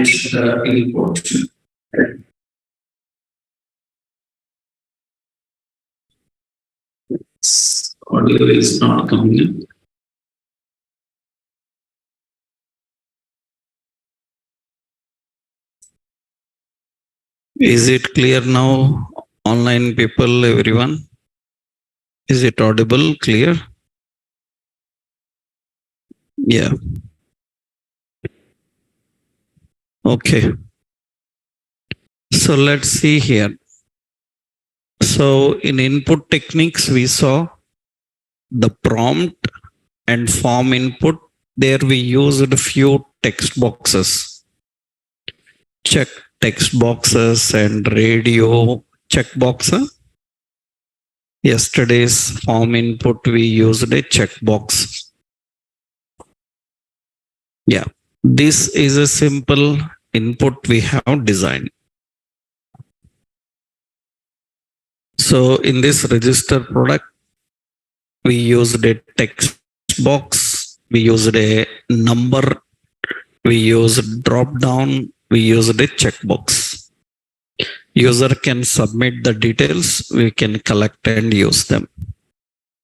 the input. Audio is not coming in. Is it clear now, online people, everyone? Is it audible, clear? Yeah. Okay. So let's see here. So in input techniques, we saw the prompt and form input. There we used a few text boxes. Check text boxes and radio checkbox. Yesterday's form input, we used a checkbox. Yeah, this is a simple input we have designed. So in this register product, we used a text box, we used a number, we used drop down, we used a checkbox. User can submit the details, we can collect and use them.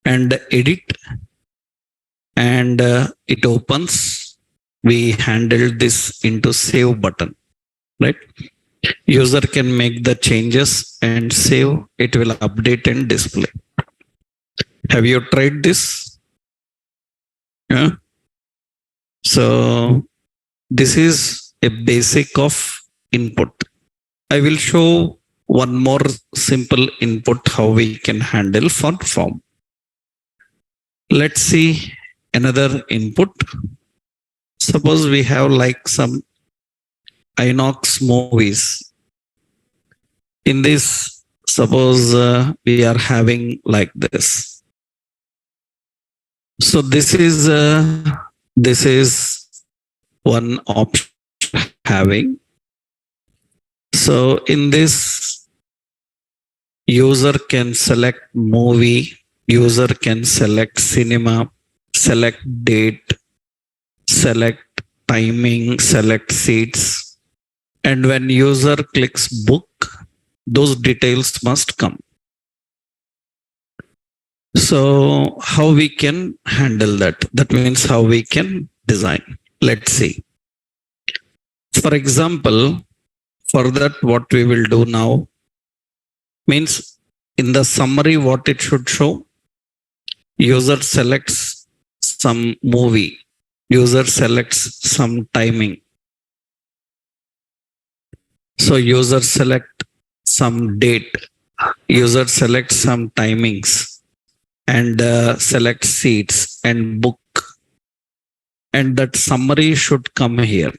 And edit, and it opens. We handled this into save button, right? User can make the changes and save. It will update and display. Have you tried this? Yeah. So this is a basic of input. I will show one more simple input how we can handle for form. Let's see another input. Suppose we have like some Inox movies. In this, suppose we are having like this. So this is one option having. So in this, user can select movie, user can select cinema, select date, select timing, select seats. And when user clicks book, those details must come. So how we can handle that? That means how we can design. Let's see. For example, for that, what we will do now means in the summary, what it should show, user selects some movie, user selects some timing. So user select some date, user select some timings, and select seats and book. And that summary should come here.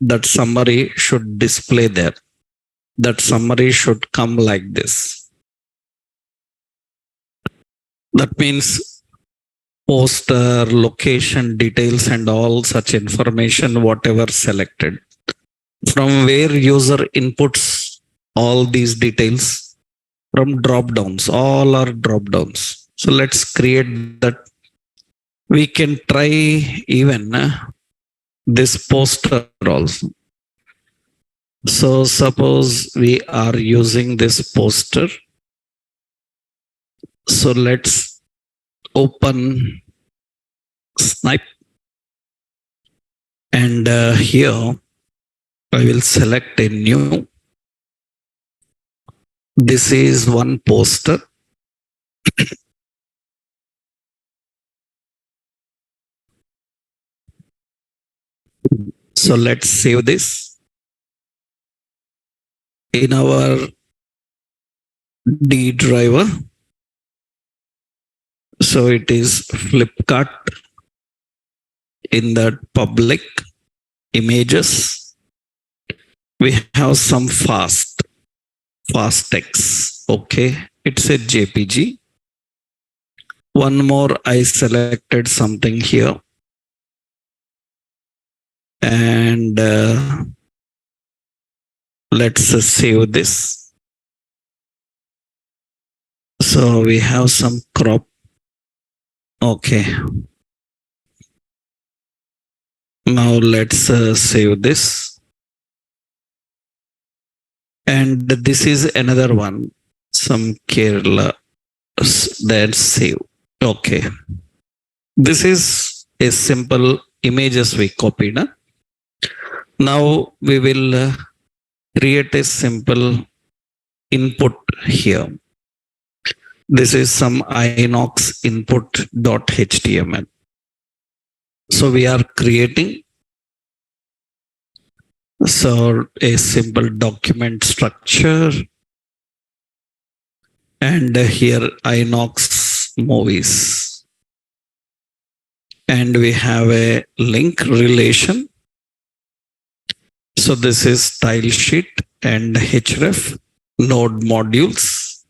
That summary should display there. That summary should come like this. That means poster, location, details, and all such information, whatever selected. From where user inputs all these details? From drop downs. All are drop downs. So let's create that. We can try even this poster also. So suppose we are using this poster. So let's open Snipe. And here I will select a new. This is one poster. So let's save this. In our D driver. So it is Flipkart. In the public images, we have some fast text. Okay, it's a JPG. One more, I selected something here. And let's save this. So we have some crop. Okay. Now let's save this. And this is another one, some Kerala, that's save. Okay. This is a simple images we copied. Now we will create a simple input here. This is some Inox input.html. So we are creating a simple document structure, and here Inox movies, and we have a link relation. So this is style sheet and href node modules,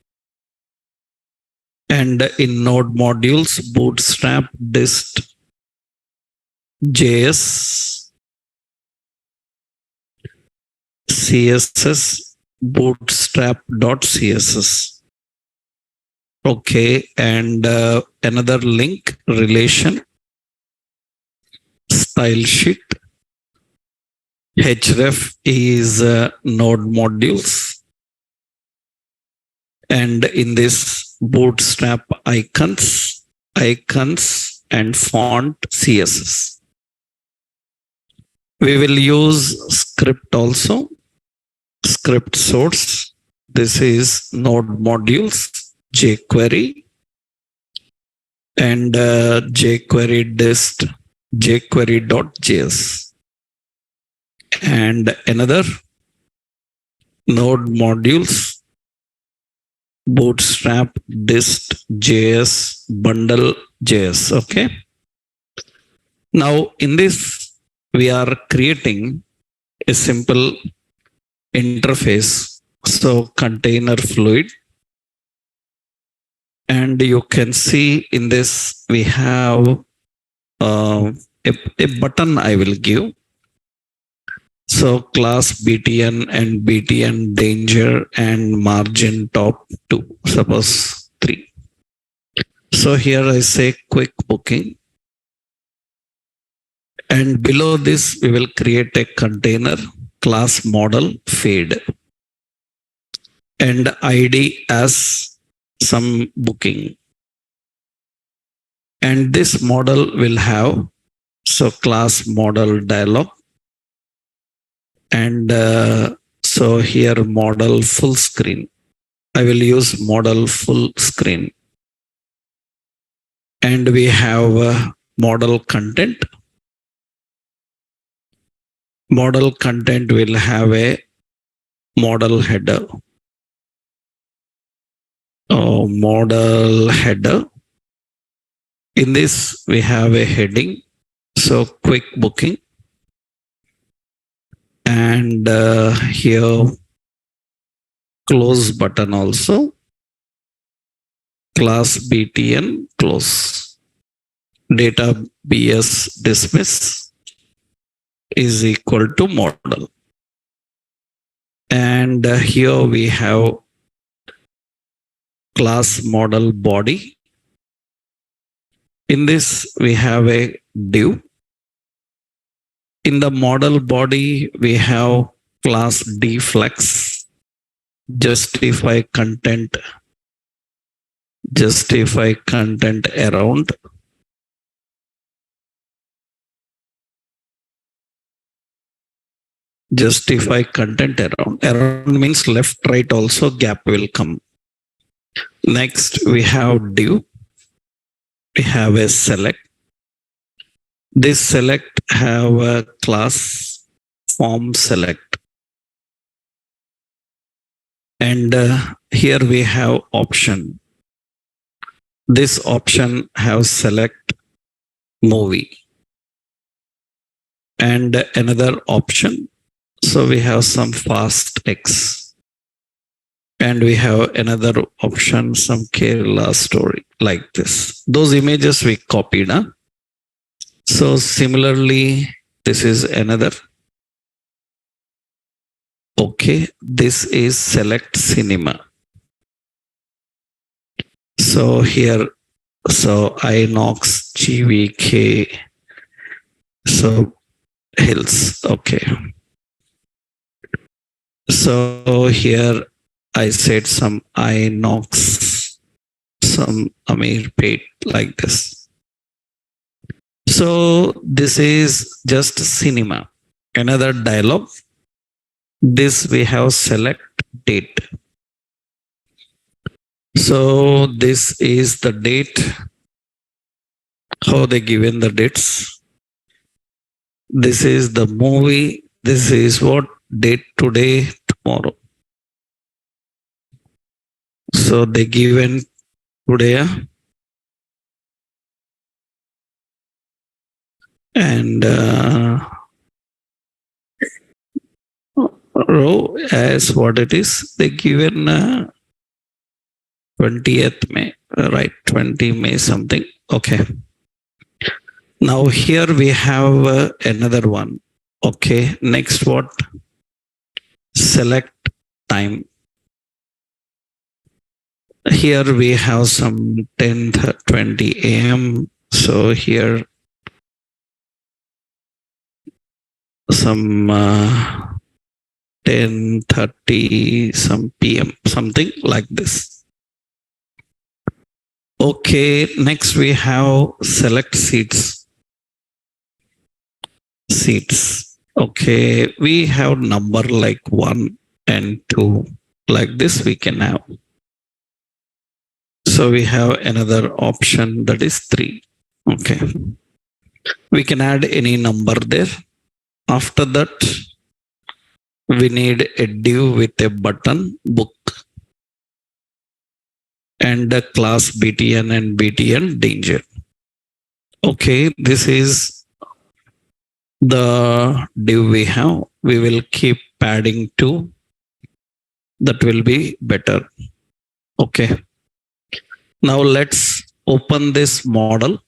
and in node modules bootstrap dist JS CSS bootstrap.css. Okay, and another link relation, style sheet, href is node modules, and in this bootstrap icons and font CSS. We will use script also, script source. This is node modules, jQuery, and jQuery dist jQuery.js, and another node modules bootstrap dist JS bundle JS. Okay. Now in this we are creating a simple interface. So container fluid, and you can see in this we have a button I will give. So class BTN and BTN danger and margin top 2, suppose 3. So here I say quick booking, and below this we will create a container class model fade and ID as some booking, and this model will have class model dialog, and so here model full screen. I will use model full screen, and we have model content. Model content will have a model header. Model header. In this we have a heading, so quick booking, and here close button also, class BTN close, data BS dismiss is equal to model, and here we have class model body. In this we have a div. In the model body we have class dflex, justify content around, around means left right also gap will come. Next we have div, we have a select. This select have a class form select, and here we have option. This option have select movie, and another option. So we have some fast X, and we have another option, some Kerala story, like this. Those images we copied. So similarly, this is another. Okay, this is select cinema. So here, so Inox GVK, so hills. Okay. So here I said some Inox, some Amir Pate like this. So this is just cinema. Another dialogue. This we have select date. So this is the date. How they given the dates. This is the movie. This is what date today, tomorrow. So they given today and row as what it is. They given 20th May, right? 20 May something. Okay. Now here we have another one. Okay. Next what? Select time. Here we have some 10:20 a.m. So here some 10:30 some p.m. something like this. Okay, next we have select seats. Seats. Okay, we have number like 1 and 2 like this we can have. So we have another option that is 3. Okay. We can add any number there. After that, we need a div with a button book and a class BTN and BTN danger. Okay, this is the div we have. We will keep padding 2. That will be better. Okay. Now let's open this model.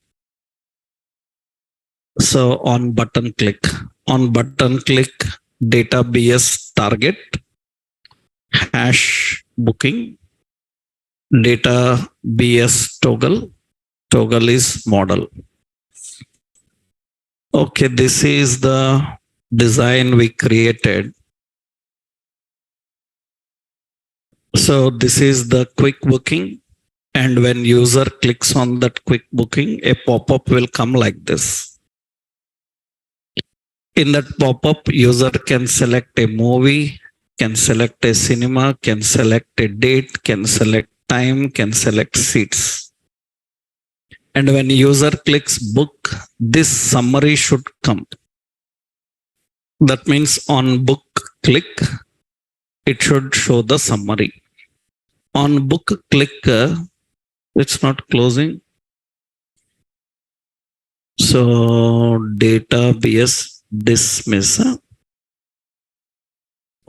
So on button click, data BS target, hash booking, data BS toggle is model. Okay, this is the design we created. So this is the quick booking. And when user clicks on that quick booking, a pop-up will come like this. In that pop-up, user can select a movie, can select a cinema, can select a date, can select time, can select seats. And when user clicks book, this summary should come. That means on book click, it should show the summary. On book click, it's not closing. So database dismiss.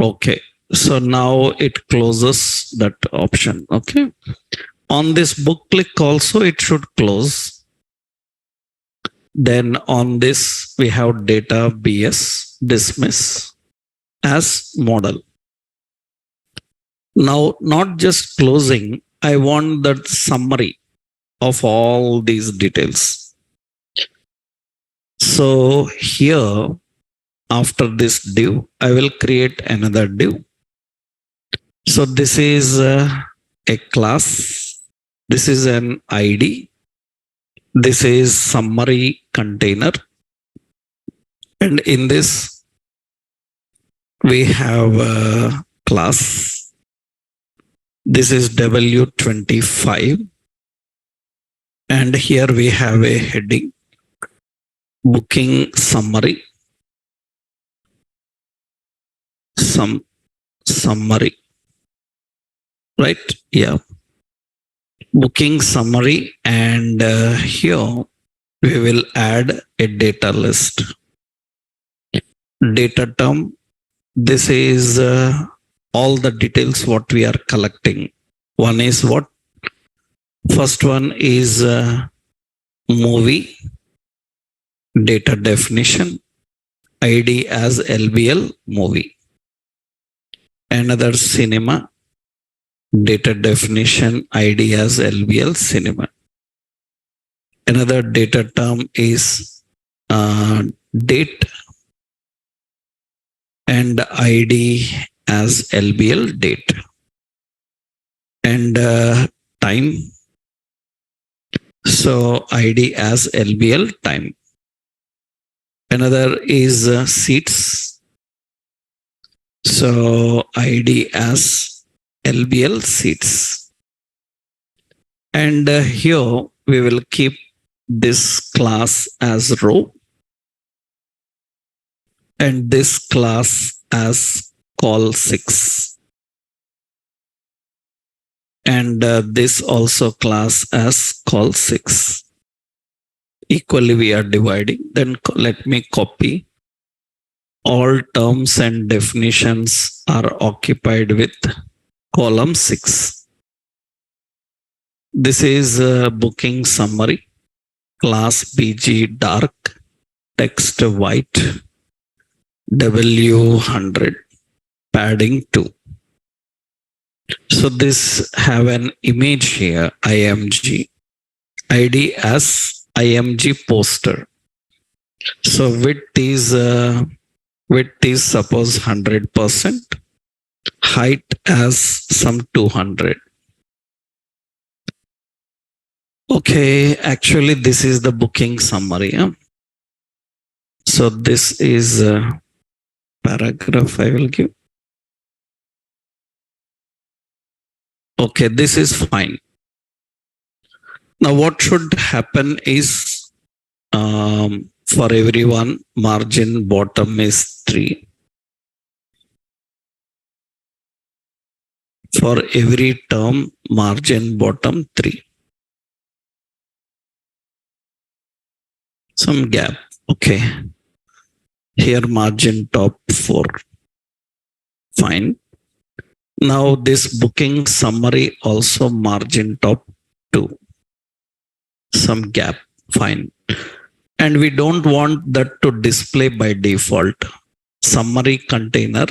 Okay. So now it closes that option. Okay. On this book click also, it should close. Then on this, we have database dismiss as model. Now, not just closing, I want that summary of all these details. So here, after this div, I will create another div. So this is a class. This is an ID. This is summary container. And in this, we have a class. This is W25. And here we have a heading, booking summary. Summary. Right? Yeah. Booking summary. And here we will add a data list. Data term. This is all the details what we are collecting. One is what? First one is movie, data definition, ID as LBL movie. Another cinema, data definition, ID as LBL cinema. Another data term is date and ID as LBL date. And time, so ID as LBL time. Another is seats, so ID as LBL seats. And here we will keep this class as row and this class as call6, and this also class as call6. Equally we are dividing. Then let me copy. All terms and definitions are occupied with column 6. This is a booking summary. Class BG dark, text white, W100, padding 2. So this have an image here, IMG, ID as IMG poster. So width is suppose 100%, height as some 200. Okay, actually this is the booking summary. So this is a paragraph I will give. Okay, this is fine. Now what should happen is for everyone, margin bottom is 3. For every term, margin bottom 3. Some gap. Okay. Here margin top 4. Fine. Now this booking summary also margin top 2. Some gap. Fine. And we don't want that to display by default. Summary container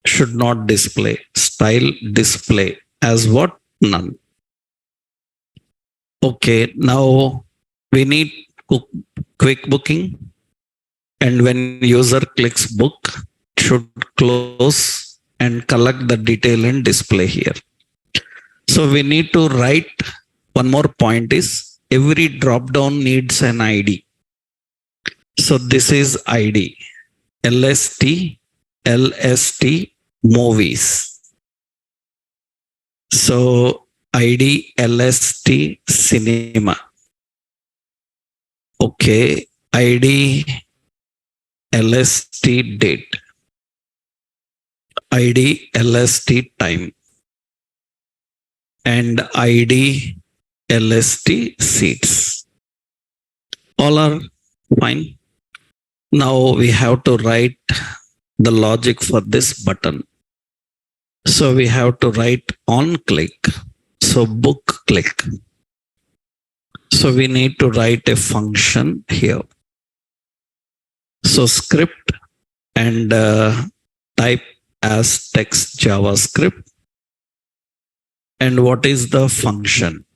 should not display. Style display as what? None. Okay. Now we need quick booking. And when user clicks book, it should close and collect the detail and display here. So we need to write one more point is every drop down needs an ID. So this is ID, LST movies. So ID LST cinema. Okay, ID LST date, ID LST time, and ID LST seats. All are fine. Now we have to write the logic for this button. So we have to write on click. So book click. So we need to write a function here. So script and type as text JavaScript. And what is the function?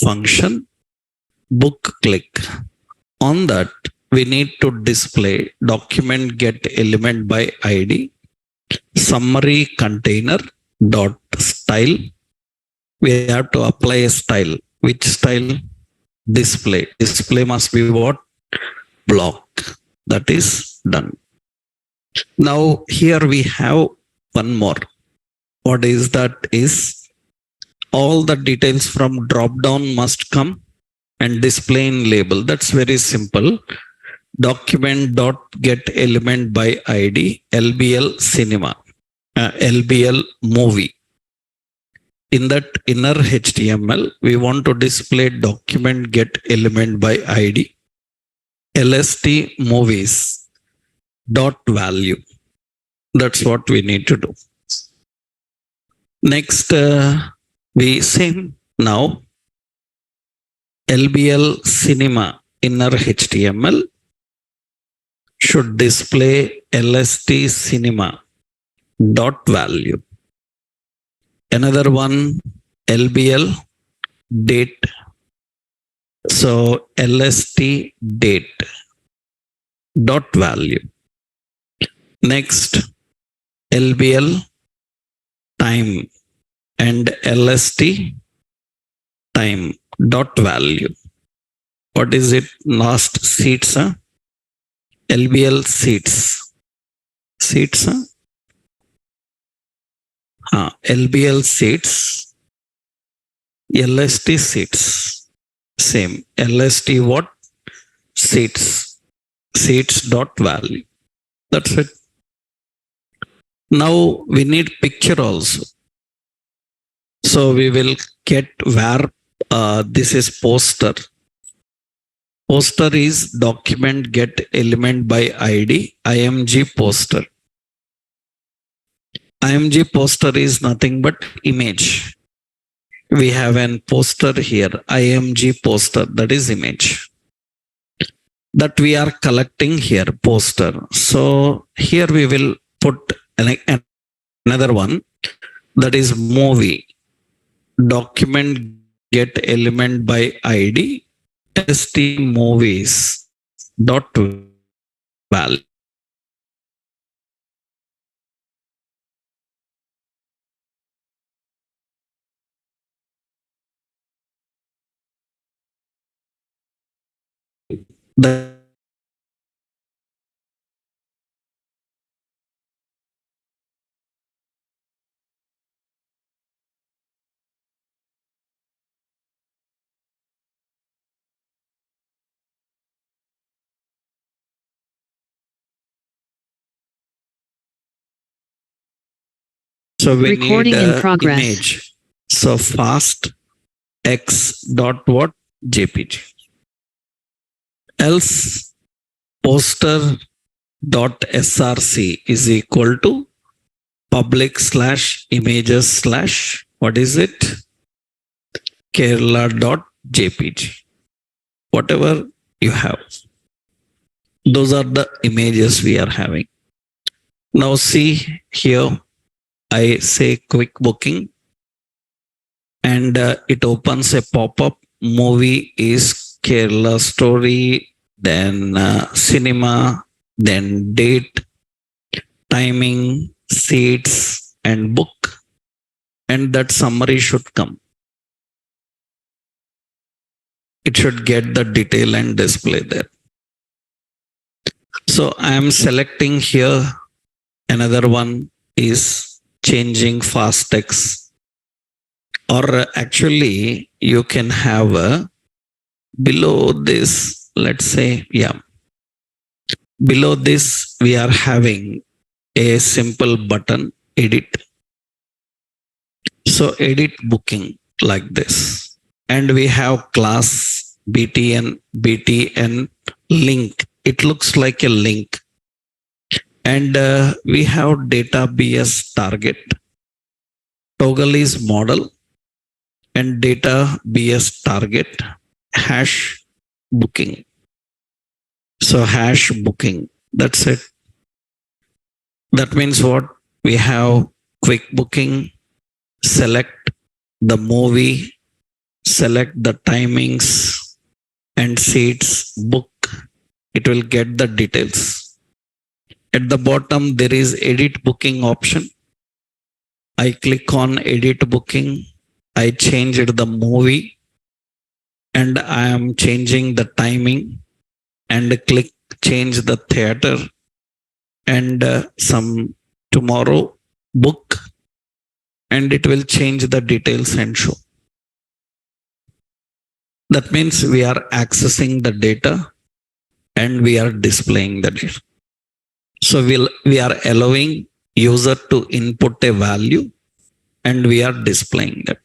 Function book click. On that, we need to display document get element by ID, summary container dot style. We have to apply a style. Which style? Display. Display must be what? Block. That is done. Now here we have one more. What is that? Is all the details from drop down must come and display in label. That's very simple. Document dot get element by ID, LBL cinema, LBL movie. In that inner HTML, we want to display document get element by ID, LST movies dot value. That's what we need to do. Next, we same now LBL cinema inner HTML should display LST cinema dot value. Another one LBL date. So LST date dot value. Next LBL time and LST time dot value. What is it? Last seats, huh? LBL seats. Seats, huh? LBL seats. LST seats. Same. LST what? Seats. Seats dot value. That's it. Now we need picture also. So we will get where this is poster. Poster is document get element by ID, IMG poster. IMG poster is nothing but image. We have an poster here, IMG poster, that is image. That we are collecting here, poster. So here we will put another one, that is movie. Document get element by ID, ST movies dot value. The So we Recording need in progress. image. So fast x dot what? JPG. Else poster dot src is equal to public slash images slash what is it? Kerala dot JPG. Whatever you have. Those are the images we are having. Now see here, I say quick booking and it opens a pop-up. Movie is Kerala story, then cinema, then date, timing, seats and book, and that summary should come. It should get the detail and display there. So I am selecting here. Another one is changing fast text, or actually you can have a below this, let's say, below this we are having a simple button, edit. So edit booking like this, and we have class BTN link. It looks like a link. And we have data BS target. Toggle is model and data BS target hash booking. So hash booking, that's it. That means what? We have quick booking, select the movie, select the timings and seats, book. It will get the details. At the bottom, there is edit booking option. I click on edit booking. I changed the movie and I am changing the timing and click change the theater and some tomorrow book, and it will change the details and show. That means we are accessing the data and we are displaying the data. So we are allowing user to input a value and we are displaying that.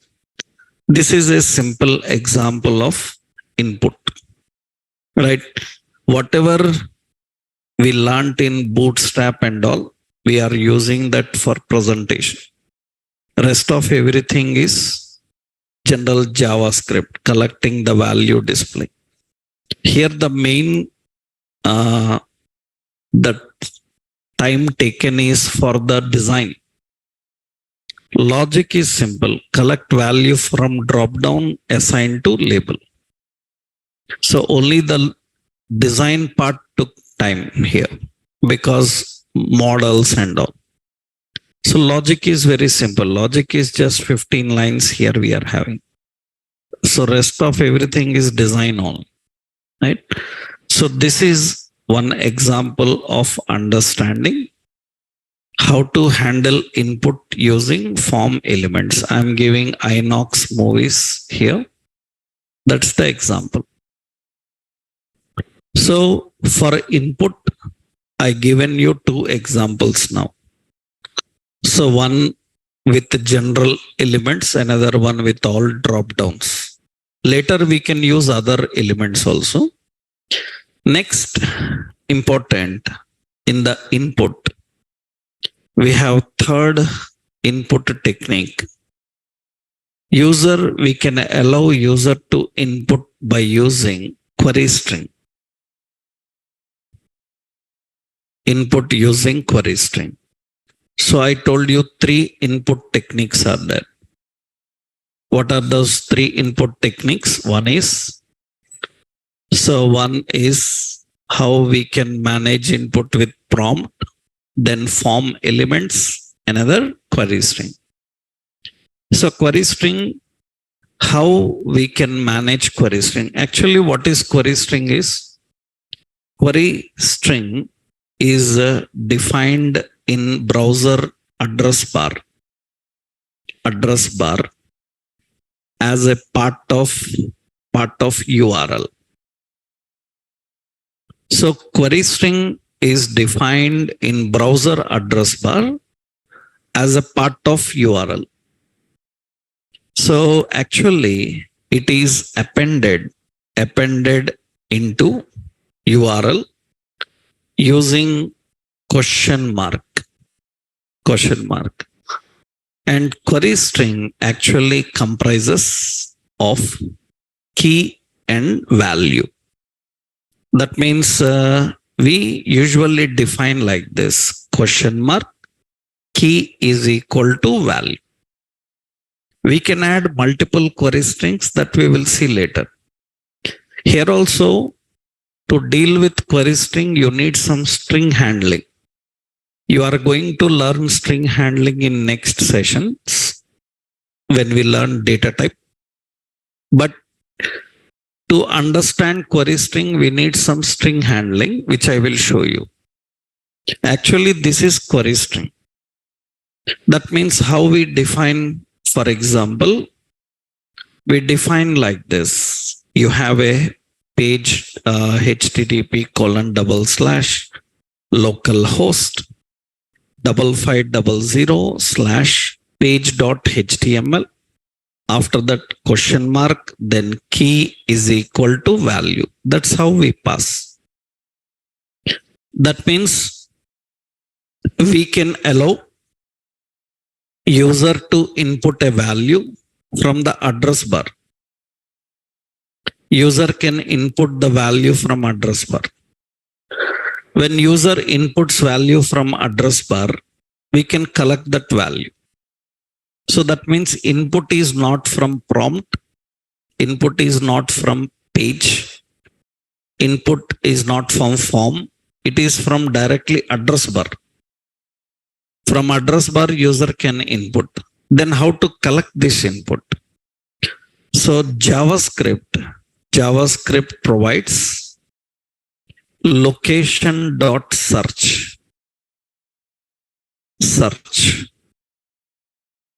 This is a simple example of input, right? Whatever we learned in Bootstrap and all, we are using that for presentation. Rest of everything is general JavaScript, collecting the value display. Here the main, the time taken is for the design. Logic is simple. Collect value from drop down, assign to label. So only the design part took time here because models and all. So logic is very simple. Logic is just 15 lines here we are having. So rest of everything is design only, right? So this is one example of understanding how to handle input using form elements. I'm giving Inox movies here. That's the example. So for input, I given you two examples now. So one with general elements, another one with all drop downs. Later we can use other elements also. Next, important in the input, we have third input technique. User, we can allow user to input by using query string. Input using query string. So I told you three input techniques are there. What are those three input techniques? One is how we can manage input with prompt, then form elements, another query string. So query string, how we can manage query string? Actually, what is query string is? Query string is defined in browser address bar as a part of URL. So query string is defined in browser address bar as a part of URL. So actually it is appended into URL using question mark. And query string actually comprises of key and value. That means we usually define like this: question mark, key is equal to value. We can add multiple query strings that we will see later. Here also, to deal with query string, you need some string handling. You are going to learn string handling in next sessions when we learn data type. But to understand query string, we need some string handling, which I will show you. Actually, this is query string. That means how we define, for example, we define like this. You have a page http:// localhost 5500/page.html. After that question mark, then key is equal to value. That's how we pass. That means we can allow user to input a value from the address bar. User can input the value from address bar. When user inputs value from address bar, we can collect that value. So that means input is not from prompt, input is not from page, input is not from form, it is from directly address bar. From address bar, user can input. Then how to collect this input? So JavaScript provides location.search.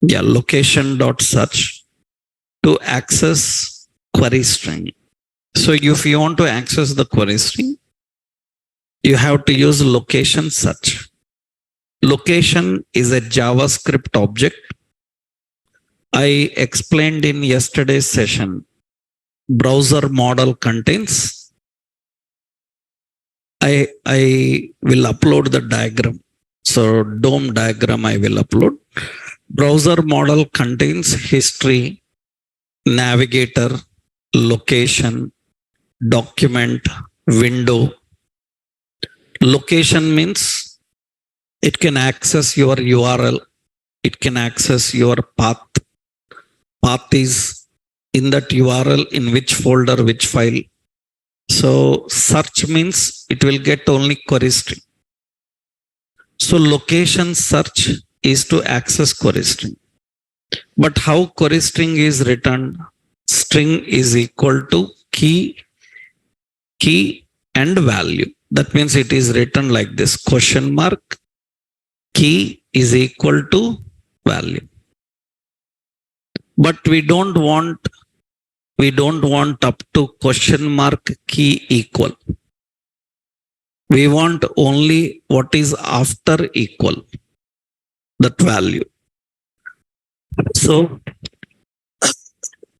Location.search to access query string. So if you want to access the query string, you have to use location search. Location is a JavaScript object. I explained in yesterday's session, browser model contains. I will upload the diagram. So DOM diagram I will upload. Browser model contains history, navigator, location, document, window. Location means it can access your URL. It can access your path. Path is in that URL, in which folder, which file. So search means it will get only query string. So location search is to access query string. But how query string is returned? String is equal to key and value. That means it is written like this: question mark, key is equal to value. But we don't want up to question mark key equal. We want only what is after equal, that value. So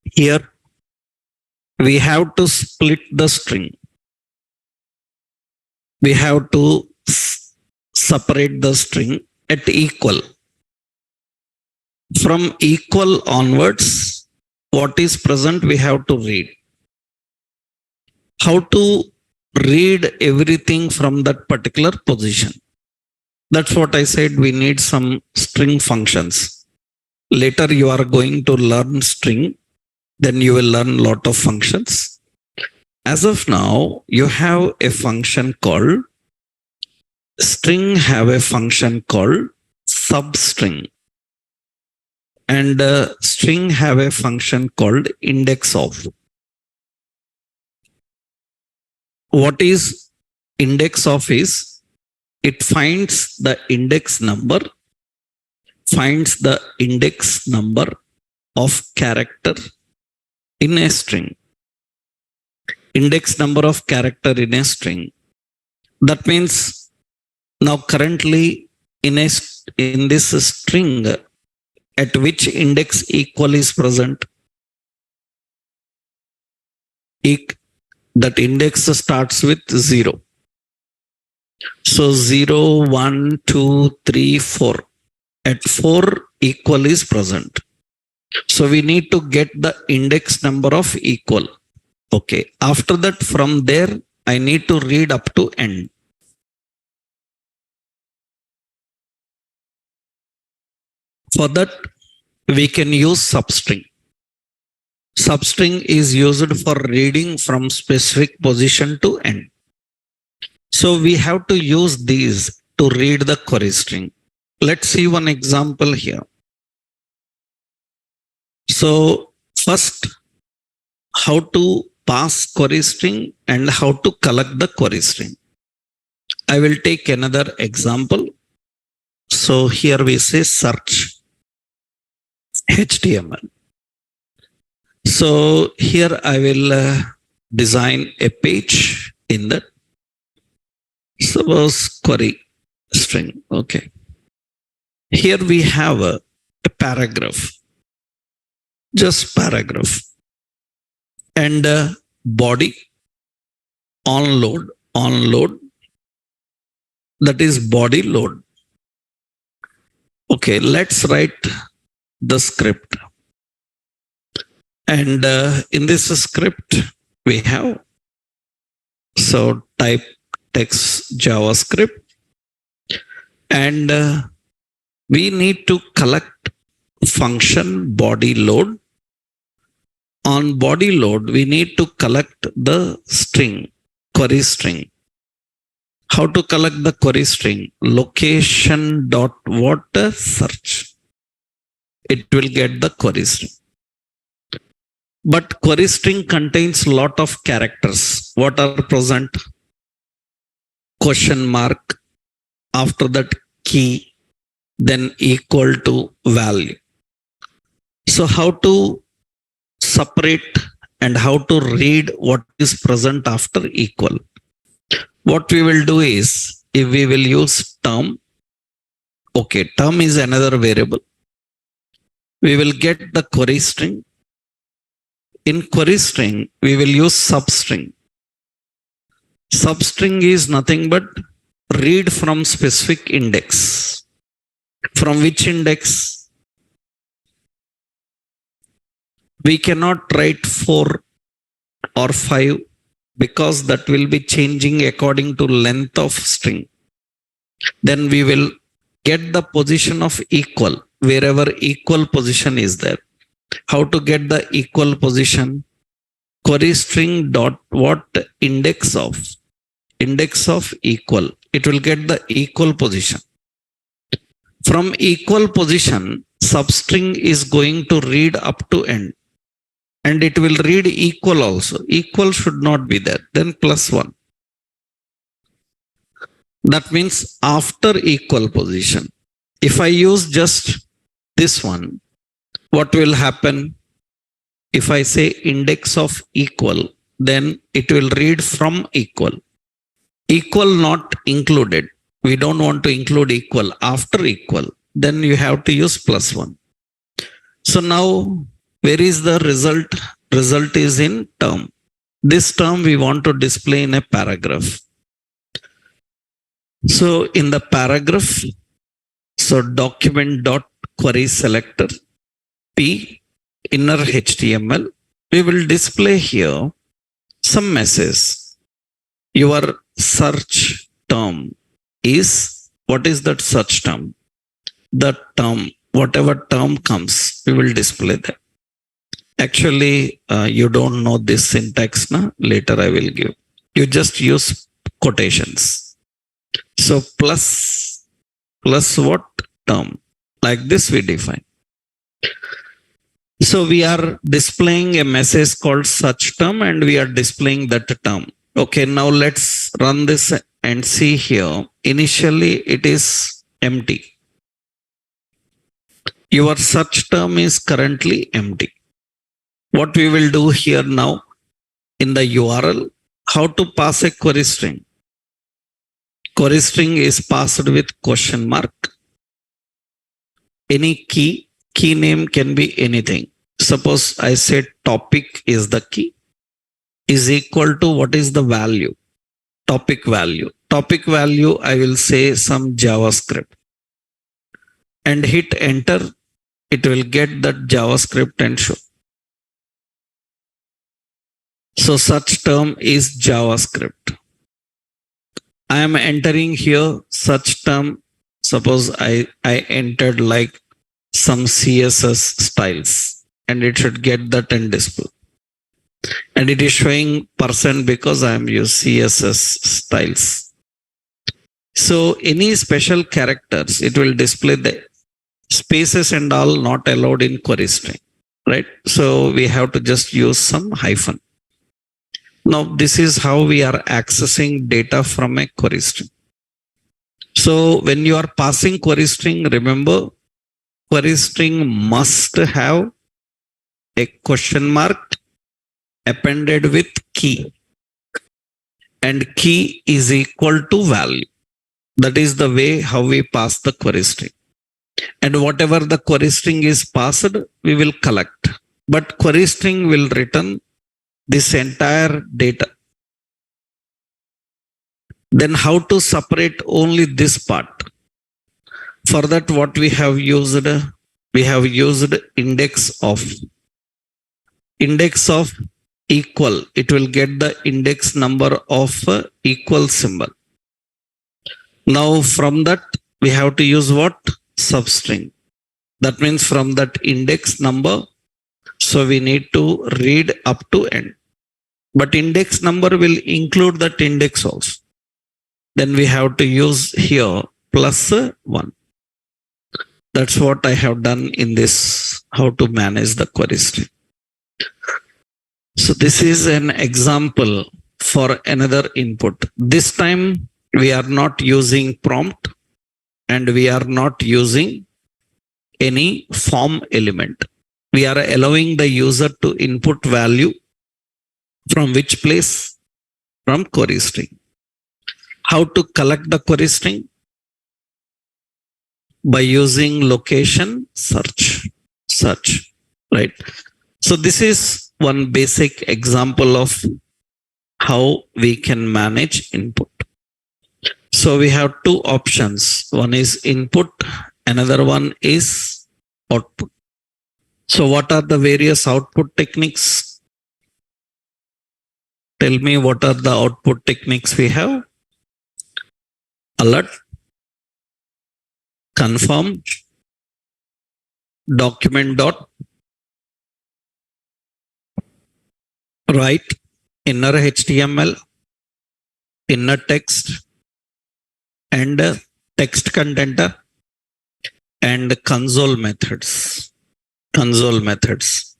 here we have to split the string. We have to separate the string at equal. From equal onwards, what is present we have to read. How to read everything from that particular position? That's what I said, we need some string functions. Later you are going to learn string, then you will learn lot of functions. As of now, you have a function called string, have a function called substring, and string have a function called index of. What is index of is, it finds the index number of character in a string. Index number of character in a string. That means now currently in this string, at which index equal is present? That index starts with 0. So 0, 1, 2, 3, 4. At 4 equal is present. So we need to get the index number of equal. Okay. After that, from there, I need to read up to end. For that, we can use substring. Substring is used for reading from specific position to end. So we have to use these to read the query string. Let's see one example here. So first, how to pass query string and how to collect the query string. I will take another example. So here we say search HTML. So here I will design a page in that. Suppose query string. Okay. Here we have a paragraph. Just paragraph. And body onload. That is body load. Okay, let's write the script. And in this script, we have, so type text JavaScript, and we need to collect function body load. On body load, we need to collect the string, query string. How to collect the query string? Location dot what search. It will get the query string. But query string contains lot of characters. What are present? Question mark, after that key, then equal to value. So how to separate and how to read what is present after equal? What we will do is, if we will use term, okay, term is another variable. We will get the query string. In query string, we will use substring. Substring is nothing but read from specific index. From which index? We cannot write 4 or 5 because that will be changing according to length of string. Then we will get the position of equal wherever equal position is there. How to get the equal position? Query string dot what index of equal. It will get the equal position. From equal position, substring is going to read up to end. And it will read equal also. Equal should not be there. Then +1. That means after equal position. If I use just this one, what will happen? If I say index of equal, then it will read from equal. Equal not included. We don't want to include equal after equal. Then you have to use +1. So now, where is the result? Result is in term. This term we want to display in a paragraph. So in the paragraph, so document dot query selector P inner HTML, we will display here some message. Your search term is, what is that search term? The term, whatever term comes, we will display that. Actually, you don't know this syntax now. Later I will give. You just use quotations. So plus what term? Like this we define. So we are displaying a message called search term and we are displaying that term. Okay, now let's run this and see here. Initially it is empty. Your search term is currently empty. What we will do here now in the URL, how to pass a query string. Query string is passed with question mark. Any key name can be anything. Suppose I say topic is the key, is equal to what is the value? Topic value. Topic value, I will say some JavaScript. And hit enter, it will get that JavaScript and show. So such term is JavaScript. I am entering here such term. Suppose I entered like some CSS styles and it should get that and display. And it is showing % because I am using CSS styles. So any special characters, it will display the spaces and all not allowed in query string, right? So we have to just use some hyphen. Now, this is how we are accessing data from a query string. So when you are passing query string, remember, query string must have a question mark appended with key. And key is equal to value. That is the way how we pass the query string. And whatever the query string is passed, we will collect. But query string will return this entire data. Then how to separate only this part? For that, what we have used index of equal. It will get the index number of equal symbol. Now from that, we have to use what? Substring. That means from that index number, so we need to read up to end. But index number will include that index also. Then we have to use here +1. That's what I have done in this, how to manage the query string. So this is an example for another input. This time we are not using prompt and we are not using any form element. We are allowing the user to input value from which place? From query string. How to collect the query string? By using location search, right? So this is one basic example of how we can manage input. So we have two options. One is input, another one is output. So what are the various output techniques? Tell me what are the output techniques we have? Alert, confirm, document dot write, inner HTML, inner text, and text contenter. and console methods. Console methods.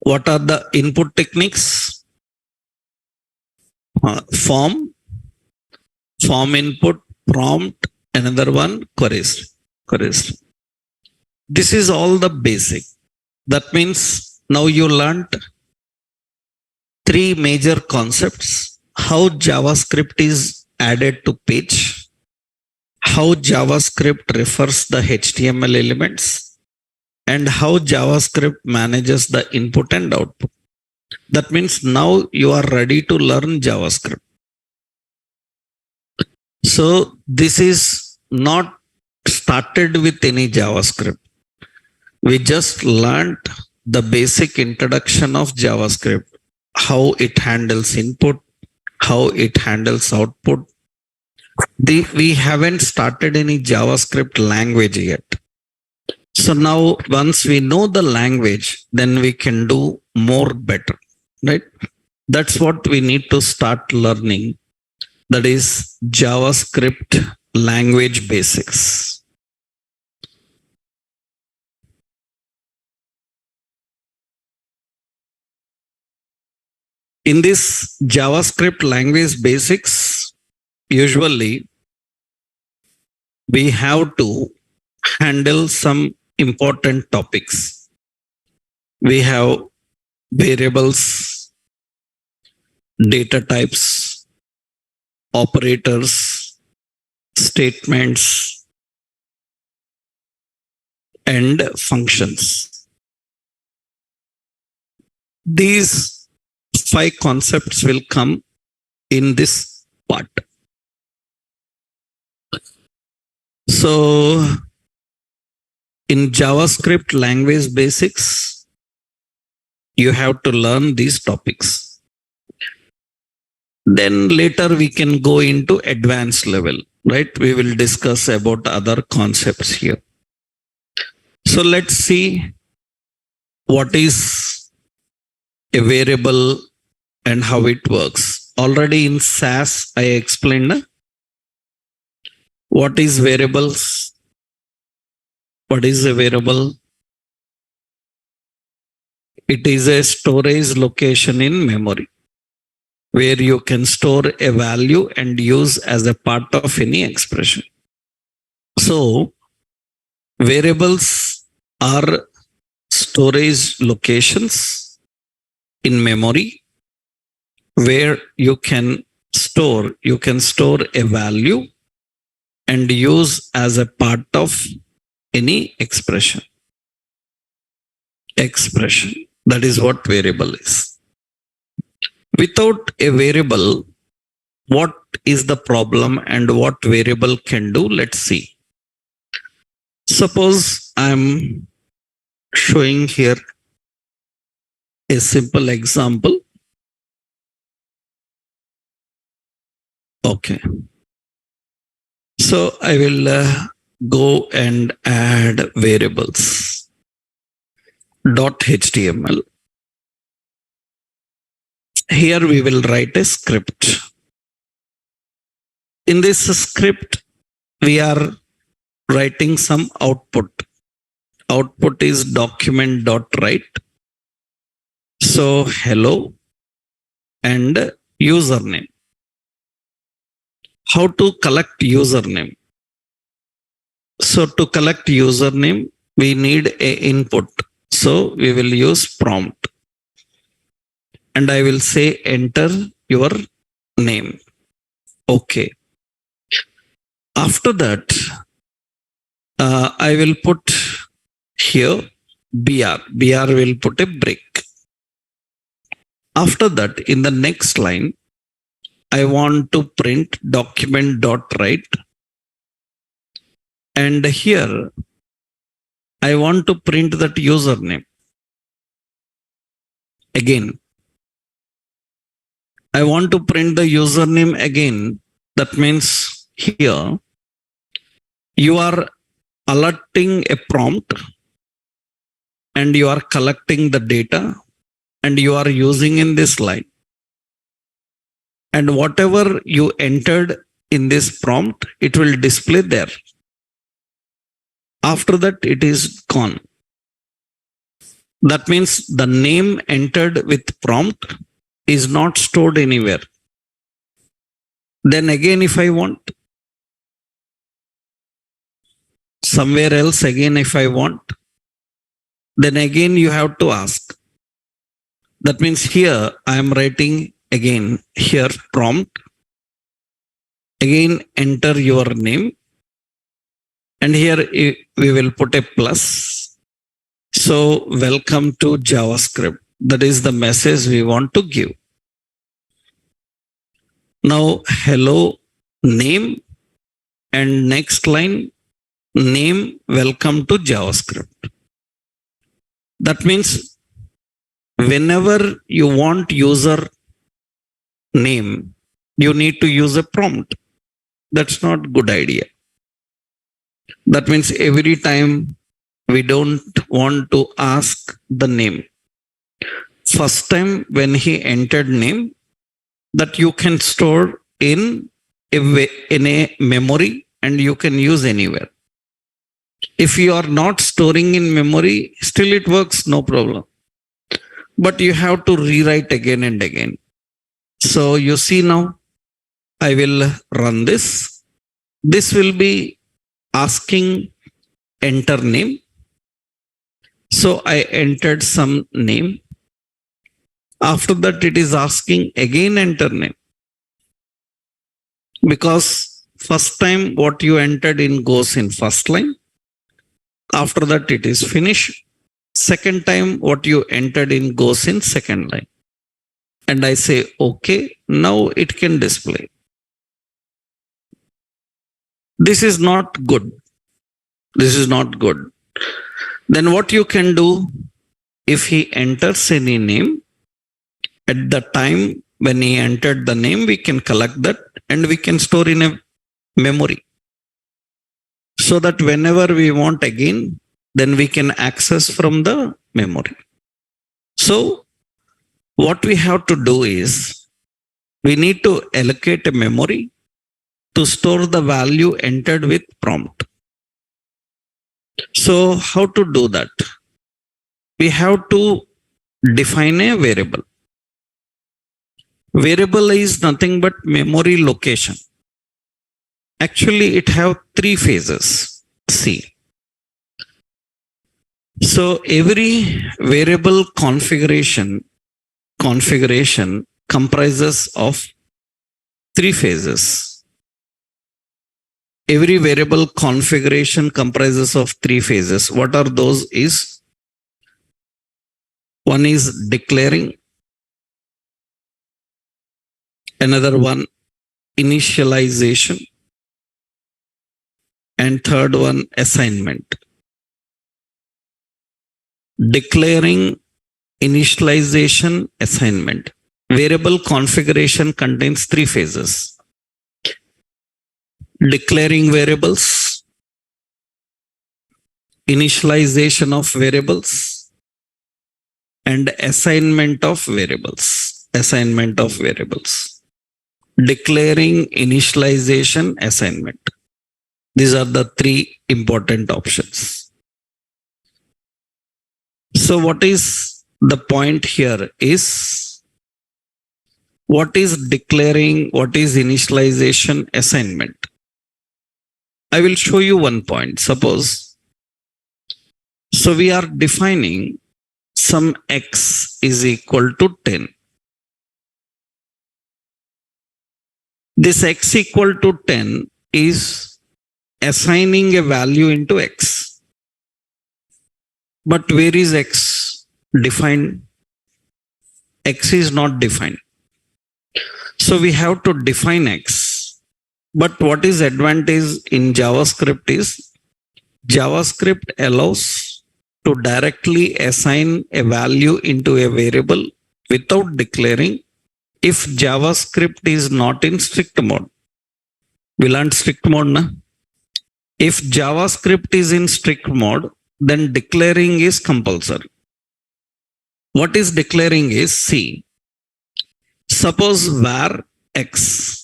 What are the input techniques? Form input, prompt, another one, queries. This is all the basic. That means now you learned three major concepts: how JavaScript is added to page, how JavaScript refers the HTML elements, and how JavaScript manages the input and output. That means now you are ready to learn JavaScript. So this is not started with any JavaScript. We just learned the basic introduction of JavaScript, how it handles input, how it handles output. We haven't started any JavaScript language yet. So now once we know the language, then we can do more better, right? That's what we need to start learning. That is JavaScript language basics. In this JavaScript language basics, usually we have to handle some important topics. We have variables, data types, operators, statements, and functions. These 5 concepts will come in this part. So in JavaScript language basics, you have to learn these topics. Then later we can go into advanced level, right? We will discuss about other concepts here. So let's see what is a variable and how it works. Already in SAS, I explained what is variables. What is a variable? It is a storage location in memory where you can store a value and use as a part of any expression. So variables are storage locations in memory where you can store a value and use as a part of any expression. That is what variable is. Without a variable, what is the problem and what variable can do? Let's see. Suppose I'm showing here a simple example. Okay. So I will go and add variables. .html. Here we will write a script. In this script, we are writing some output. Output is document.write. So hello and username. How to collect username? So to collect username, we need a input. So we will use prompt. And I will say enter your name. Okay. After that, I will put here BR. BR will put a break. After that, in the next line, I want to print document.write. And here, I want to print that username. Again, I want to print the username again. That means here, you are alerting a prompt and you are collecting the data and you are using in this line. And whatever you entered in this prompt, it will display there. After that, it is gone. That means the name entered with prompt is not stored anywhere. Then again, if I want somewhere else, again, if I want, then again you have to ask. That means here I am writing again here prompt. Again, enter your name. And here we will put a plus. So welcome to JavaScript. That is the message we want to give. Now, hello, name, and next line, name, welcome to JavaScript. That means whenever you want user name, you need to use a prompt. That's not good idea. That means every time we don't want to ask the name. First time when he entered name, that you can store in a memory and you can use anywhere. If you are not storing in memory, still it works, no problem. But you have to rewrite again and again. So you see now, I will run this. This will be asking enter name. So I entered some name. After that, it is asking again enter name. Because first time what you entered in goes in first line. After that, it is finished. Second time what you entered in goes in second line. And I say, okay, now it can display. This is not good. This is not good. Then what you can do, if he enters any name, at the time when he entered the name, we can collect that and we can store in a memory. So that whenever we want again, then we can access from the memory. So what we have to do is, we need to allocate a memory to store the value entered with prompt. So how to do that? We have to define a variable. Variable is nothing but memory location. Actually, it have three phases. See. So every variable configuration comprises of three phases. Every variable configuration comprises of three phases. What are those is, one is declaring, another one initialization, and third one assignment. Declaring, initialization, assignment. Variable configuration contains three phases. Declaring variables, initialization of variables, and assignment of variables. Assignment of variables. Declaring, initialization, assignment. These are the three important options. So what is the point here is, what is declaring, what is initialization, assignment? I will show you one point. Suppose, so we are defining some x is equal to 10. This x equal to 10 is assigning a value into x. But where is x defined? X is not defined. So we have to define x. But what is advantage in JavaScript is, JavaScript allows to directly assign a value into a variable without declaring if JavaScript is not in strict mode. We learned strict mode, na? If JavaScript is in strict mode, then declaring is compulsory. What is declaring is, see, suppose var x.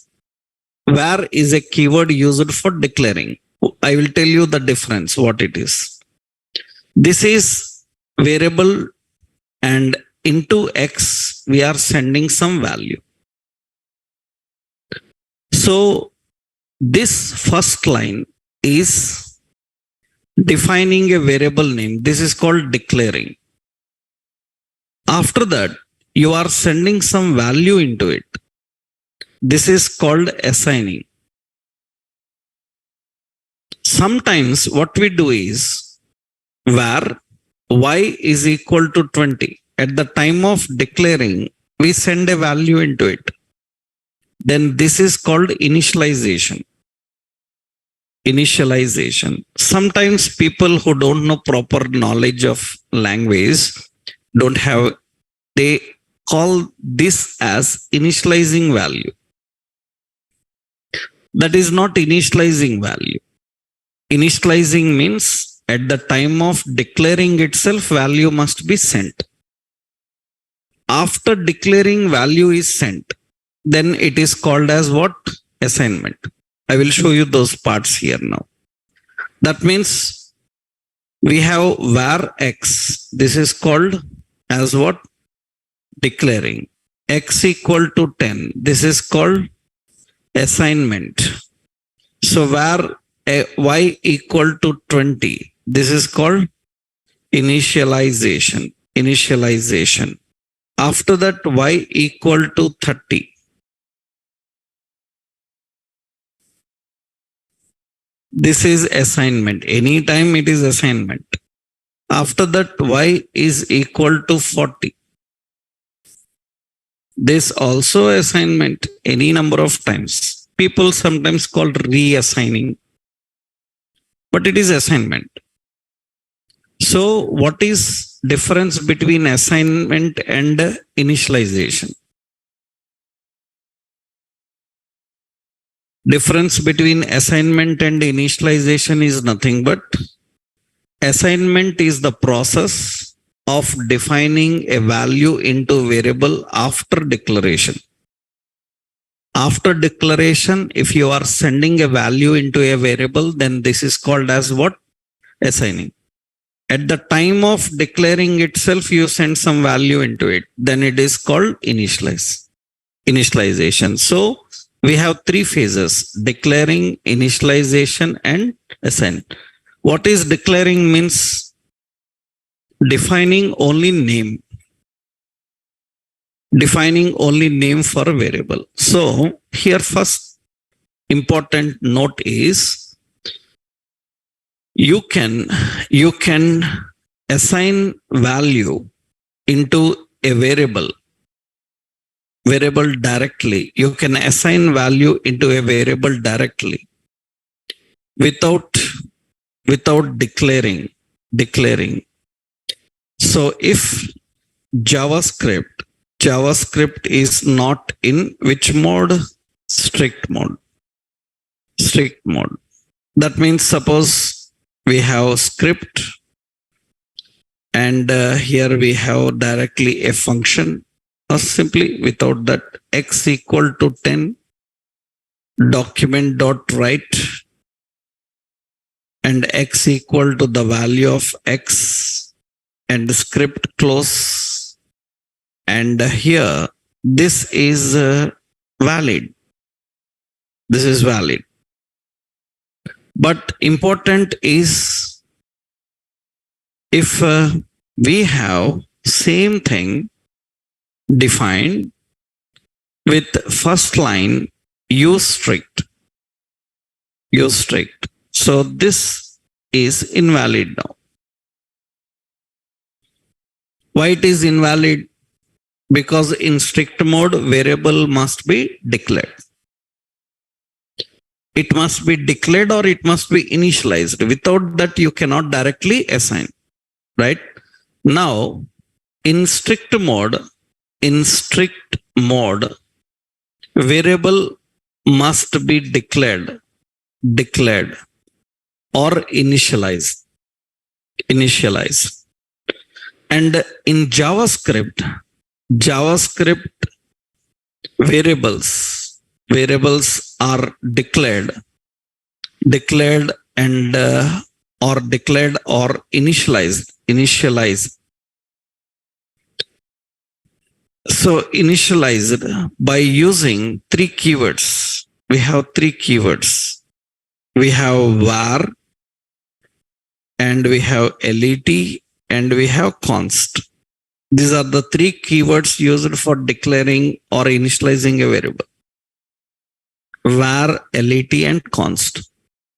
Var is a keyword used for declaring. I will tell you the difference, what it is. This is variable, and into X, we are sending some value. So this first line is defining a variable name. This is called declaring. After that, you are sending some value into it. This is called assigning. Sometimes what we do is where y is equal to 20. At the time of declaring, we send a value into it. Then this is called initialization. Initialization. Sometimes people who don't know proper knowledge of language they call this as initializing value. That is not initializing value. Initializing means at the time of declaring itself, value must be sent. After declaring, value is sent. Then it is called as what? Assignment. I will show you those parts here now. That means we have var x. This is called as what? Declaring. X equal to 10. This is called assignment. So var y equal to 20. This is called initialization. Initialization. After that, y equal to 30. This is assignment. Anytime it is assignment. After that, y is equal to 40. This also assignment any number of times. People sometimes call reassigning, but it is assignment. So what is difference between assignment and initialization? Difference between assignment and initialization is nothing but assignment is the process of defining a value into variable after declaration. After declaration, if you are sending a value into a variable, then this is called as what? Assigning. At the time of declaring itself, you send some value into it. Then it is called initialization. So we have three phases: declaring, initialization, and assign. What is declaring means? Defining only name. Defining only name for a variable. So here first important note is you can assign value into a variable directly. You can assign value into a variable directly without declaring. So if JavaScript is not in which mode? Strict mode. That means suppose we have script and here we have directly a function, or simply without that, x equal to 10 document.write and x equal to the value of x and script close, and here this is valid. This is valid. But important is if we have same thing defined with first line use strict. So this is invalid now. Why it is invalid? Because in strict mode, variable must be declared. It must be declared or it must be initialized. Without that, you cannot directly assign, right? Now, in strict mode, variable must be declared or initialized. And in JavaScript variables are declared and or declared or initialized. So initialized by using three keywords. We have three keywords. We have var, and we have let, and we have const. These are the three keywords used for declaring or initializing a variable. Var, let, and const.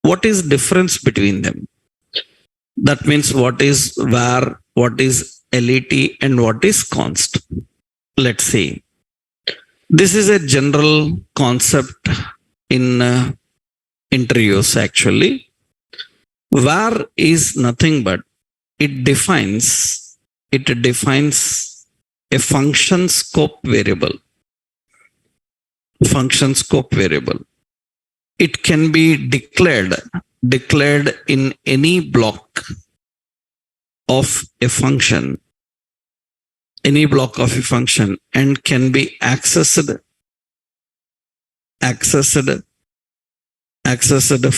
What is difference between them? That means what is var, what is let, and what is const. Let's see. This is a general concept in interviews actually. Var is nothing but it defines a function scope variable. Function scope variable. It can be declared in any block of a function, and can be accessed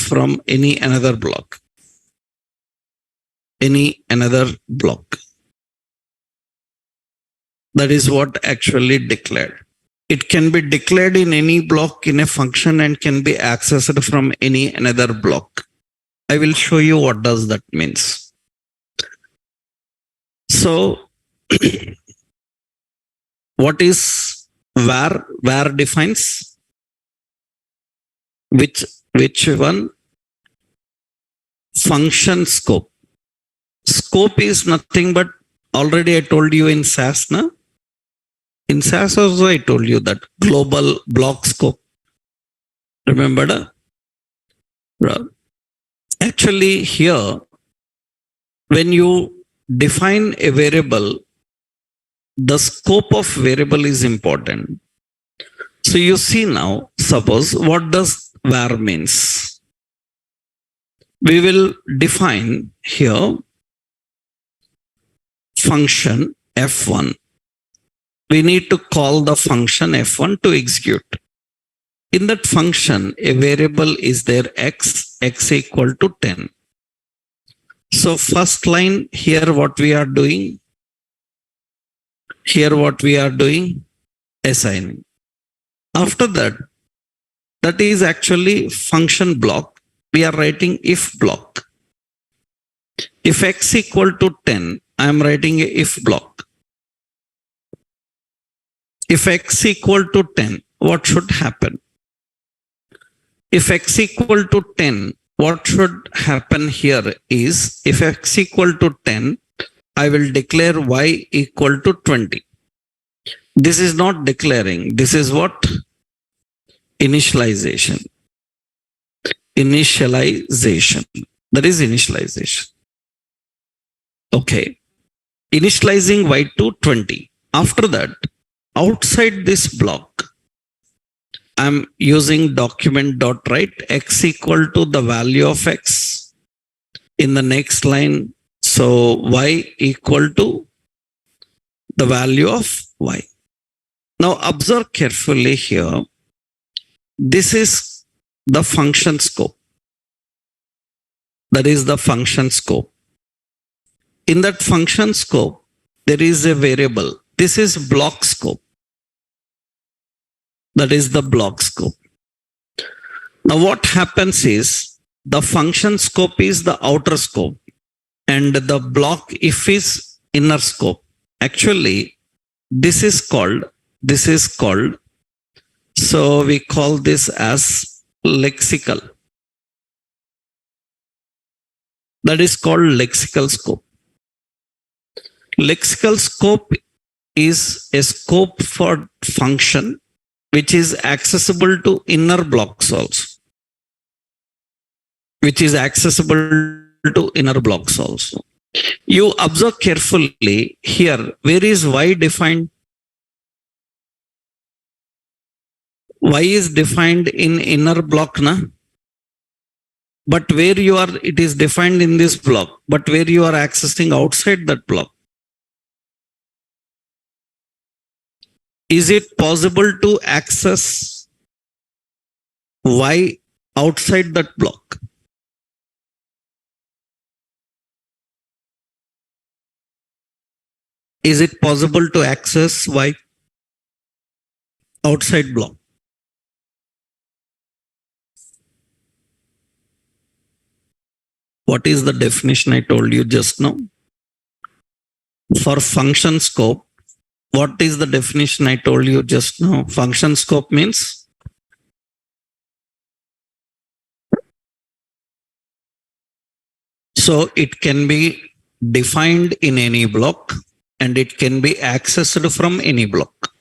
from any another block. That is what actually declared. It can be declared in any block in a function and can be accessed from any another block. I will show you what does that means. So what is var? Var defines which one? Function scope. Scope is nothing but, already I told you in SAS, na? In SAS also I told you that global block scope. Remember? Actually here, when you define a variable, the scope of variable is important. So you see now, suppose what does var means? We will define here function f1. We need to call the function f1 to execute. In that function, a variable is there x equal to 10. So first line here, what we are doing? Assigning. After that, that is actually function block. We are writing if block. If x equal to 10, I am writing a if block. If x equal to 10, what should happen? If x equal to 10, what should happen here is, if x equal to 10, I will declare y equal to 20. This is not declaring. This is what? Initialization. That is initialization. Okay. Initializing y to 20. After that, outside this block, I'm using document.write x equal to the value of x. In the next line, so y equal to the value of y. Now observe carefully here. This is the function scope. That is the function scope. In that function scope, there is a variable. This is block scope. That is the block scope. Now what happens is, the function scope is the outer scope and the block if is inner scope. Actually, this is called, so we call this as lexical. That is called lexical scope. Lexical scope is a scope for function which is accessible to inner blocks also. You observe carefully here, where is y defined? Y is defined in inner block, na? But where you are, it is defined in this block, but where you are accessing outside that block. Is it possible to access y outside that block? Is it possible to access Y outside block? What is the definition I told you just now? For function scope, what is the definition I told you just now? Function scope means so it can be defined in any block and it can be accessed from any block.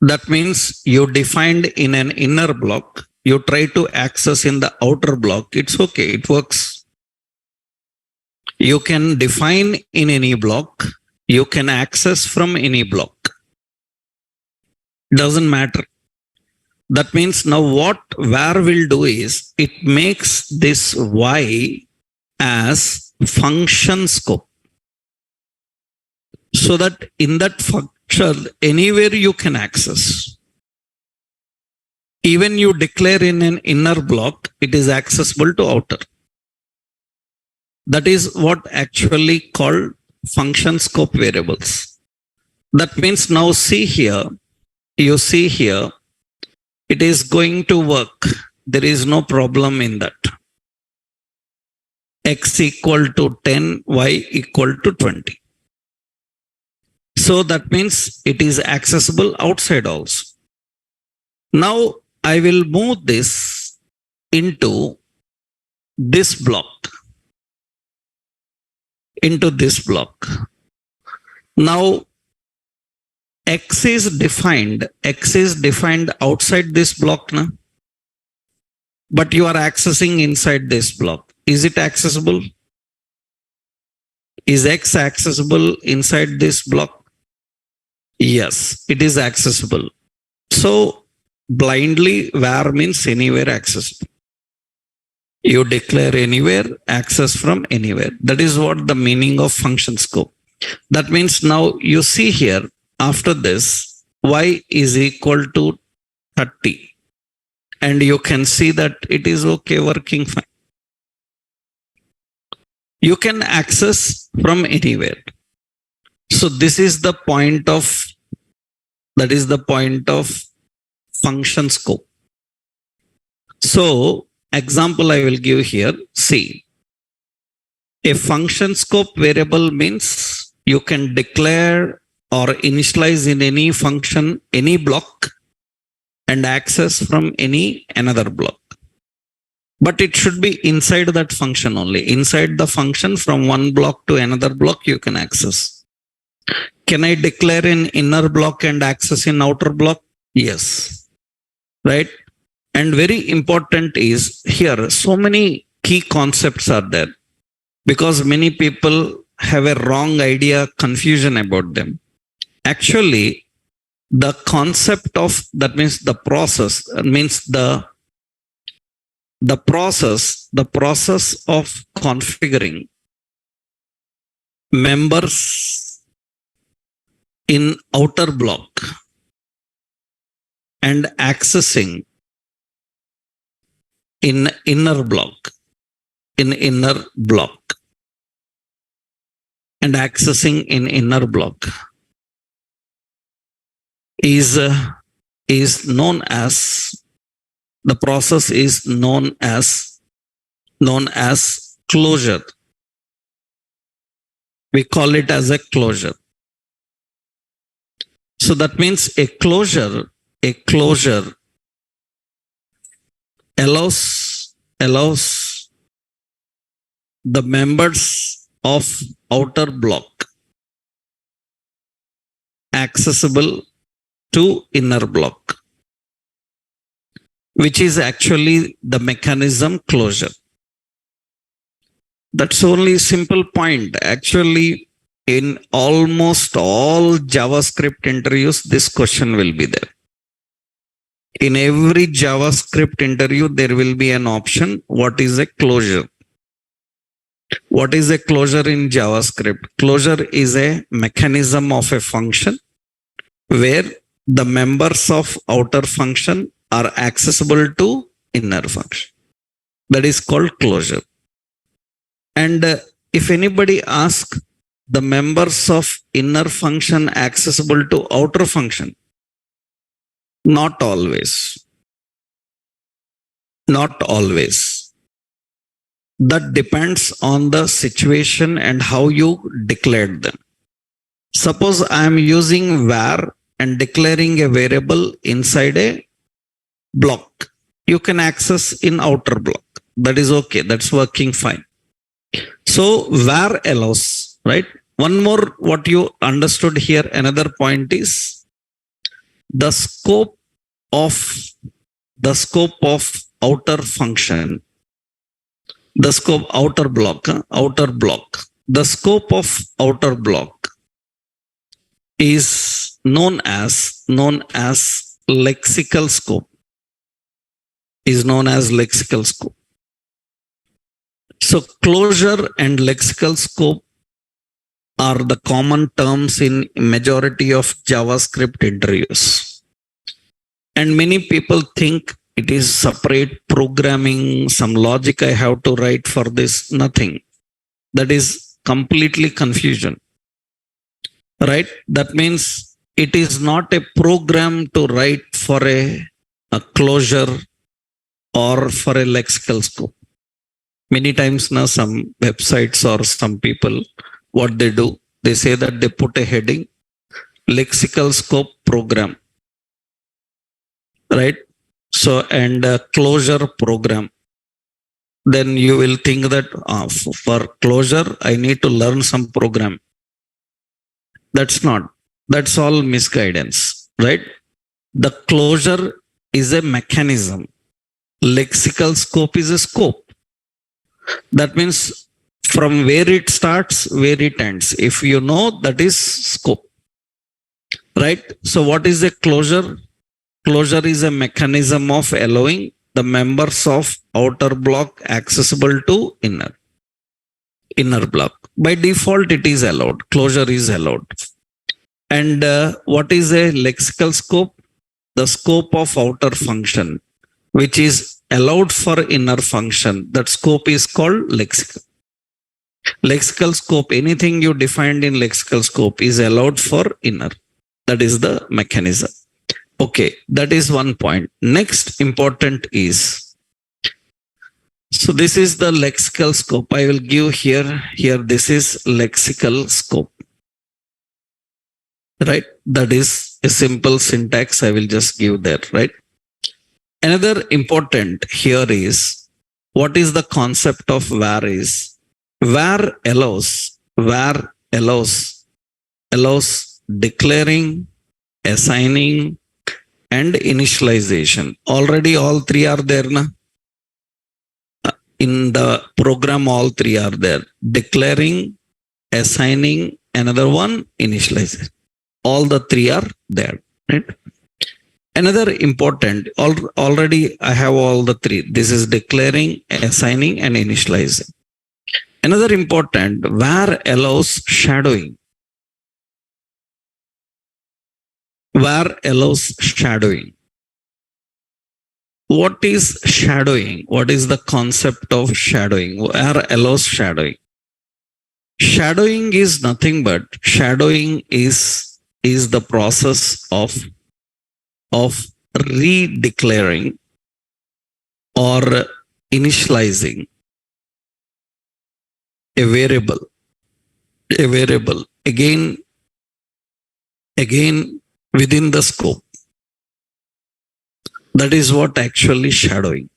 That means you defined in an inner block, you try to access in the outer block, it's okay, it works. You can define in any block, you can access from any block. Doesn't matter. That means now what var will do is it makes this Y as function scope. So that in that function, anywhere you can access. Even you declare in an inner block, it is accessible to outer. That is what actually called function scope variables. That means now see here, you see here, it is going to work. There is no problem in that. X equal to 10, Y equal to 20. So that means it is accessible outside also. Now I will move this into this block. Into this block. Now X is defined outside this block now. But you are accessing inside this block. Is it accessible? Is X accessible inside this block? Yes, it is accessible. So blindly var means anywhere accessible. You declare anywhere, access from anywhere. That is what the meaning of function scope. That means now you see here, after this, Y is equal to 30. And you can see that it is okay, working fine. You can access from anywhere. So this is the point of, that is the point of function scope. So example I will give here, see. A function scope variable means you can declare or initialize in any function, any block and access from any another block. But it should be inside that function only. Inside the function from one block to another block you can access. Can I declare in inner block and access in outer block? Yes. Right? And very important is here, so many key concepts are there because many people have a wrong idea, confusion about them. Actually, the concept of, that means the process, means the process of configuring members in outer block and accessing in inner block, and accessing in inner block is known as, the process is known as closure. We call it as a closure. So that means a closure allows the members of outer block accessible to inner block, which is actually the mechanism closure. That's only simple point. Actually, in almost all JavaScript interviews, this question will be there. In every JavaScript interview, there will be an option. What is a closure? What is a closure in JavaScript? Closure is a mechanism of a function where the members of outer function are accessible to inner function. That is called closure. And if anybody asks, the members of inner function accessible to outer function? Not always. Not always. That depends on the situation and how you declared them. Suppose I am using var and declaring a variable inside a block. You can access in outer block. That is okay. That's working fine. So var allows, right? One more, what you understood here, another point is the scope of outer function, the scope outer block. The scope of outer block is known as lexical scope. Is known as lexical scope. So closure and lexical scope are the common terms in majority of JavaScript interviews. And many people think it is separate programming, some logic I have to write for this. Nothing. That is completely confusion. Right? That means it is not a program to write for a closure or for a lexical scope. Many times now some websites or some people, what they do, they say that they put a heading, lexical scope program. Right? So, and closure program. Then you will think that for closure, I need to learn some program. That's not. That's all misguidance, right? The closure is a mechanism. Lexical scope is a scope. That means from where it starts, where it ends. If you know, that is scope, right? So what is a closure? Closure is a mechanism of allowing the members of outer block accessible to inner block. By default, it is allowed. Closure is allowed. And what is a lexical scope? The scope of outer function, which is allowed for inner function. That scope is called lexical. Lexical scope, anything you defined in lexical scope is allowed for inner. That is the mechanism. Okay, that is one point. Next important is, so this is the lexical scope. I will give here, this is lexical scope. Right? That is a simple syntax. I will just give that, right? Another important here is, what is the concept of var is, var allows declaring, assigning, and initialization. Already all three are there. Na? In the program, all three are there. Declaring, assigning, another one, initializing. All the three are there. Right? Another important, already I have all the three. This is declaring, assigning, and initializing. Another important, var allows shadowing. Var allows shadowing. What is shadowing? What is the concept of shadowing? Var allows shadowing. Shadowing is nothing but, shadowing is the process of redeclaring or initializing a variable again within the scope. That is what actually shadowing.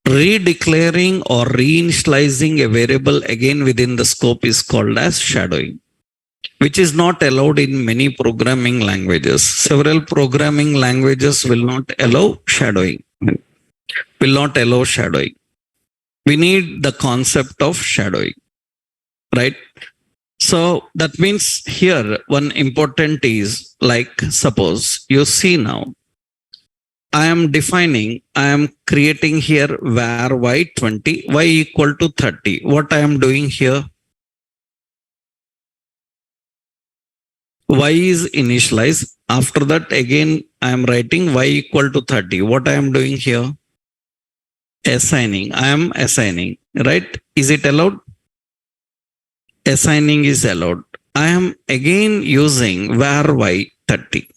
Redeclaring or reinitializing a variable again within the scope is called as shadowing, which is not allowed in many programming languages. Several programming languages will not allow shadowing. We need the concept of shadowing, right? So that means here one important is, like suppose you see now, I am creating here var y20, y equal to 30. What I am doing here? Y is initialized. After that, again, I am writing y equal to 30. What I am doing here? Assigning. I am assigning, right? Is it allowed? assigning is allowed. I am again using var y 30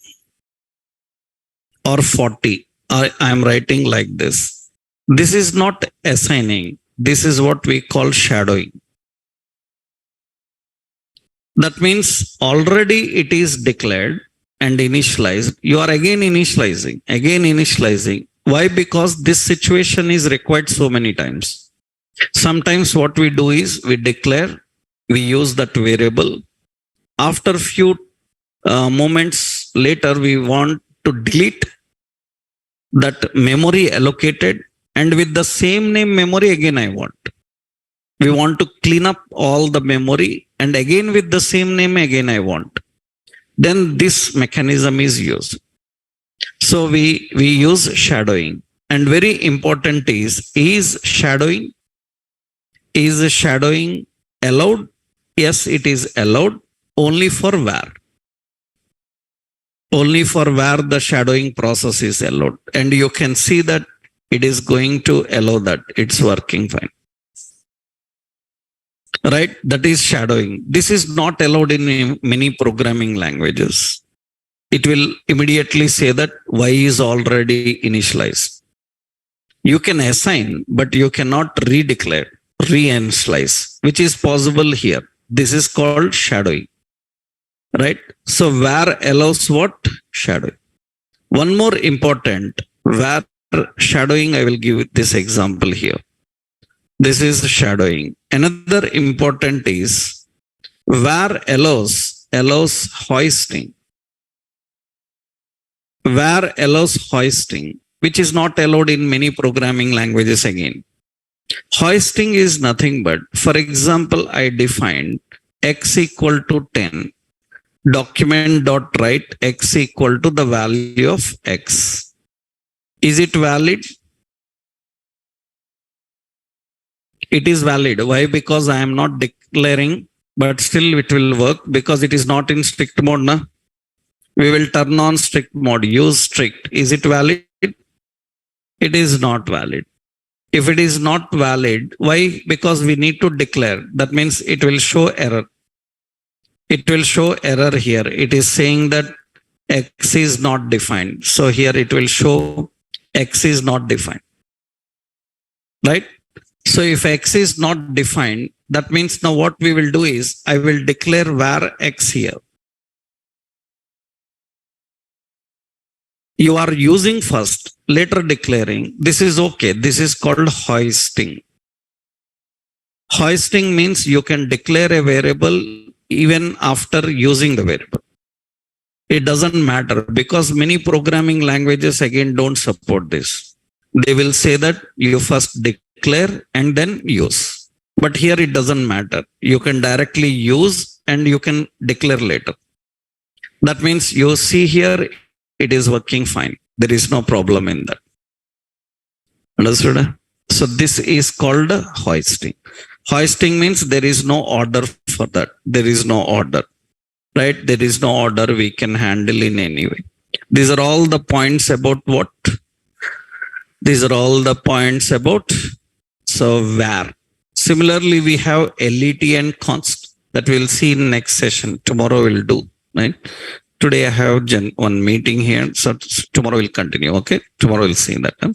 or 40. I am writing like this. This is not assigning. This is what we call shadowing. That means already it is declared and initialized. You are again initializing. Why? Because this situation is required so many times. Sometimes what we do is we declare, we use that variable. After few moments later, we want to delete that memory allocated, and with the same name memory again we want to clean up all the memory, and again with the same name again I want. Then this mechanism is used. So we use shadowing, and very important is shadowing allowed? Yes, it is allowed only for var. Only for var the shadowing process is allowed, and you can see that it is going to allow that. It's working fine. Right? That is shadowing. This is not allowed in many programming languages. It will immediately say that y is already initialized. You can assign, but you cannot redeclare, re-initialize, which is possible here. This is called shadowing. Right? So var allows what? Shadowing. One more important, var shadowing, I will give this example here. This is shadowing. Another important is var allows hoisting. Var allows hoisting, which is not allowed in many programming languages again. Hoisting is nothing but, for example, I defined x equal to 10. Document.write x equal to the value of x. Is it valid? It is valid. Why? Because I am not declaring, but still it will work because it is not in strict mode. Na? We will turn on strict mode, use strict. Is it valid? It is not valid. If it is not valid, why? Because we need to declare. That means it will show error. It will show error here. It is saying that x is not defined. So here it will show x is not defined. Right? So if x is not defined, that means now what we will do is I will declare var x here. You are using first, later declaring. This is okay. This is called hoisting. Hoisting means you can declare a variable even after using the variable. It doesn't matter because many programming languages again don't support this. They will say that you first declare and then use. But here it doesn't matter. You can directly use and you can declare later. That means you see here it is working fine. There is no problem in that. Understood? So this is called hoisting. Hoisting means there is no order for that. There is no order, right? There is no order we can handle in any way. These are all the points about what? These are all the points about, so var. Similarly, we have LET and const that we'll see in next session. Tomorrow we'll do, right? Today I have one meeting here. So tomorrow we'll continue. Okay. Tomorrow we'll see that. Huh?